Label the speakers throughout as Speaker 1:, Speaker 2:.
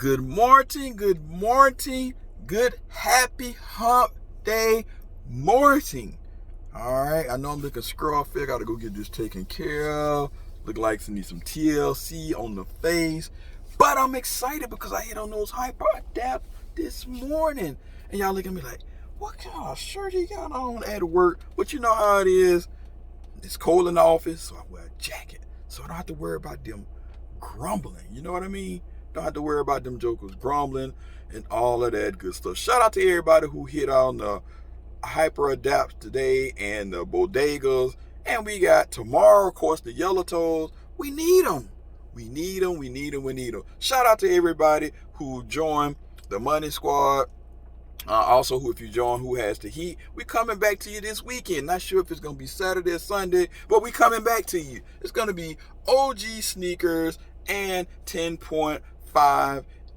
Speaker 1: Good morning, good happy hump day morning. All right, I know I'm looking scruffy. I gotta go get this taken care of. Look like I need some TLC on the face. But I'm excited because I hit on those hyper adapt this morning. And y'all look at me like, what kind of shirt he got on at work? But you know how it is. It's cold in the office, so I wear a jacket. So I don't have to worry about them grumbling. You know what I mean? Don't have to worry about them jokers grumbling and all of that good stuff. Shout out to everybody who hit on the hyper adapts today and the bodegas. And we got tomorrow, of course, the yellow toes. We need them. We need them. Shout out to everybody who joined the Money Squad. Also, if you join Who Has the Heat, we coming back to you this weekend. Not sure if it's going to be Saturday or Sunday, but we coming back to you. It's going to be OG sneakers and 10.5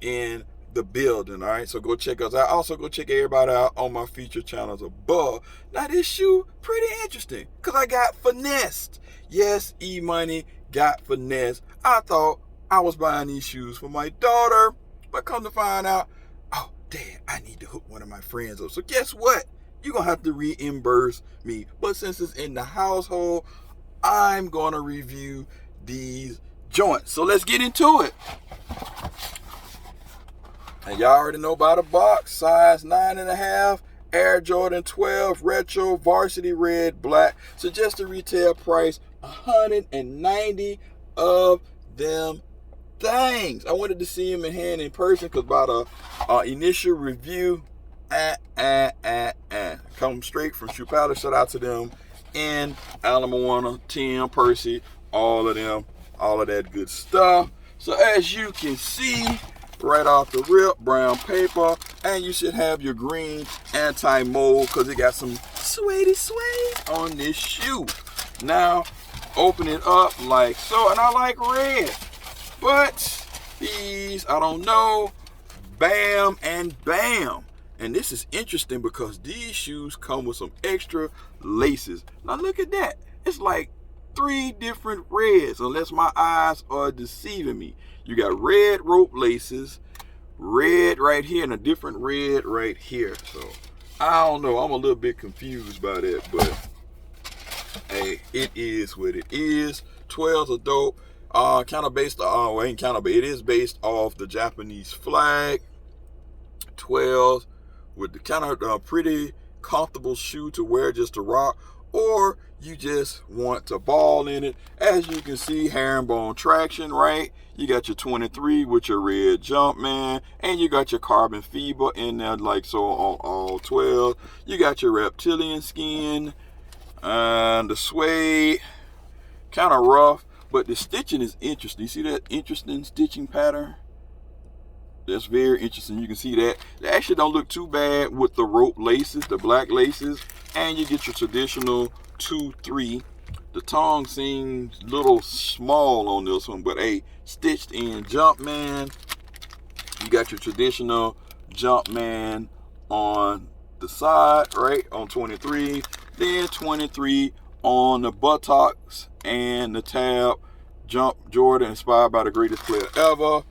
Speaker 1: in the building. All right, so go check us out. Also, go check everybody out on my feature channels above. Now, this shoe, pretty interesting because I got finessed. Yes, E-Money got finessed. I thought I was buying these shoes for my daughter, but come to find out, oh, Dad, I need to hook one of my friends up. So guess what? You're going to have to reimburse me. But since it's in the household, I'm going to review these joints. So let's get into it. And y'all already know about the box. Size 9.5. Air Jordan 12. Retro. Varsity red. Black. Suggested retail price $190 of them things. I wanted to see him in hand in person because about a initial review, come straight from Shoe Palace. Shout out to them and Alan Moana, Tim, Percy, all of them, all of that good stuff. So as you can see, right off the rip, brown paper, and you should have your green anti-mold because it got some suede on this shoe. Now, open it up like so, and I like red. But these, I don't know, bam and bam. And this is interesting because these shoes come with some extra laces. Now look at that. It's like 3 different reds, unless my eyes are deceiving me. You got red rope laces, red right here, and a different red right here. So I don't know. I'm a little bit confused by that, but hey, it is what it is. 12s are dope. Kind of based on, well, ain't kind of, but it is based off the Japanese flag. 12s with the kind of pretty comfortable shoe to wear just to rock, or you just want to ball in it. As you can see, herringbone traction, right? You got your 23 with your red Jumpman, and you got your carbon fiber in there like so on all 12. You got your reptilian skin, and the suede, kind of rough. But the stitching is interesting. You see that interesting stitching pattern? That's very interesting. You can see that. They actually don't look too bad with the rope laces, the black laces. And you get your traditional 2-3. The tongue seems a little small on this one, but hey, stitched in Jumpman. You got your traditional Jumpman on the side, right? On 23. Then 23 on the buttocks and the tab. Jump Jordan, inspired by the greatest player ever.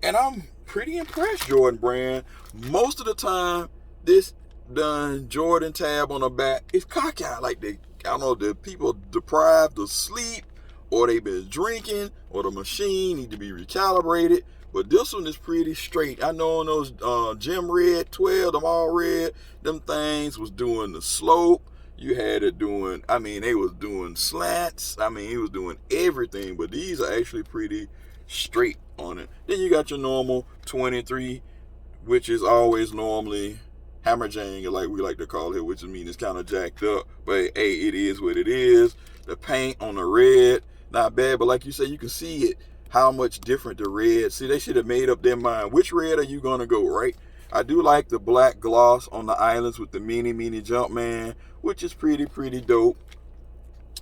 Speaker 1: And I'm pretty impressed, Jordan brand. Most of the time, this done Jordan tab on the back is cockeyed. Like I don't know, the people deprived of sleep, or they've been drinking, or the machine need to be recalibrated. But this one is pretty straight. I know on those Gem Red 12, them all red, them things was doing the slope. You had it doing, I mean, they was doing slants. I mean, he was doing everything, but these are actually pretty straight on it. Then you got your normal 23, which is always normally hammer jangle, like we like to call it, which means it's kind of jacked up. But hey, it is what it is. The paint on the red, not bad, but like you say, you can see it, how much different the red. See, they should have made up their mind. Which red are you going to go, right? I do like the black gloss on the islands with the mini Jumpman, which is pretty dope.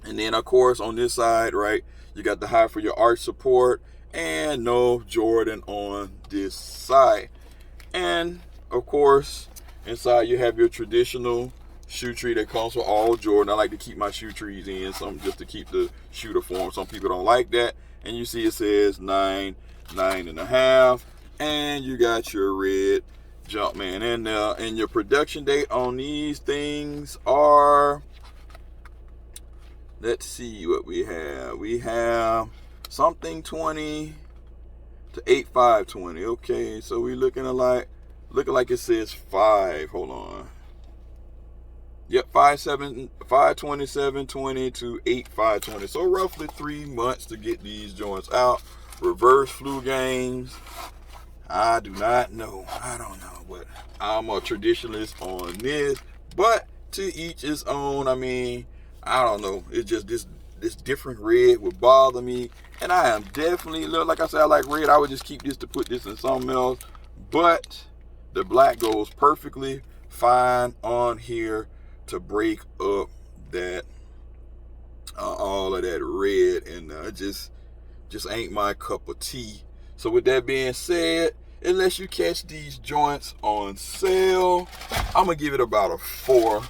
Speaker 1: And then, of course, on this side, right, you got the high for your arch support and no Jordan on this side. And, of course, inside you have your traditional shoe tree that comes with all Jordan. I like to keep my shoe trees in, some just to keep the shoe to form. Some people don't like that. And you see it says 9.5. and you got your red Jumpman in there. And your production date on these things are, let's see what we have. We have something 20 to 8520. Okay, so we looking like it says 5. Hold on. Yep, 52720 to 8520. So roughly 3 months to get these joints out. Reverse flu games, I do not know. I don't know, but I'm a traditionalist on this. But to each his own. I mean, I don't know. It's just this different red would bother me. And I am definitely, like I said, I like red. I would just keep this to put this in something else. But the black goes perfectly fine on here to break up that all of that red, and just ain't my cup of tea. So with that being said, unless you catch these joints on sale, I'm gonna give it about a 4.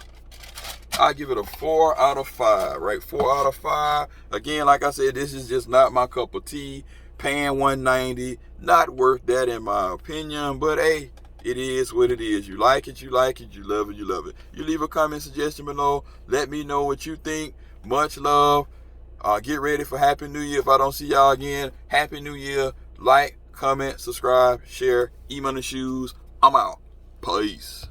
Speaker 1: I give it a 4 out of 5, right? 4 out of 5. Again, like I said, this is just not my cup of tea. Paying $190, not worth that in my opinion, but hey, it is what it is. You like it, you like it. You love it, you love it. You leave a comment suggestion below. Let me know what you think. Much love. Get ready for Happy New Year. If I don't see y'all again, Happy New Year. Like, comment, subscribe, share. Emoneyshoes. I'm out. Peace.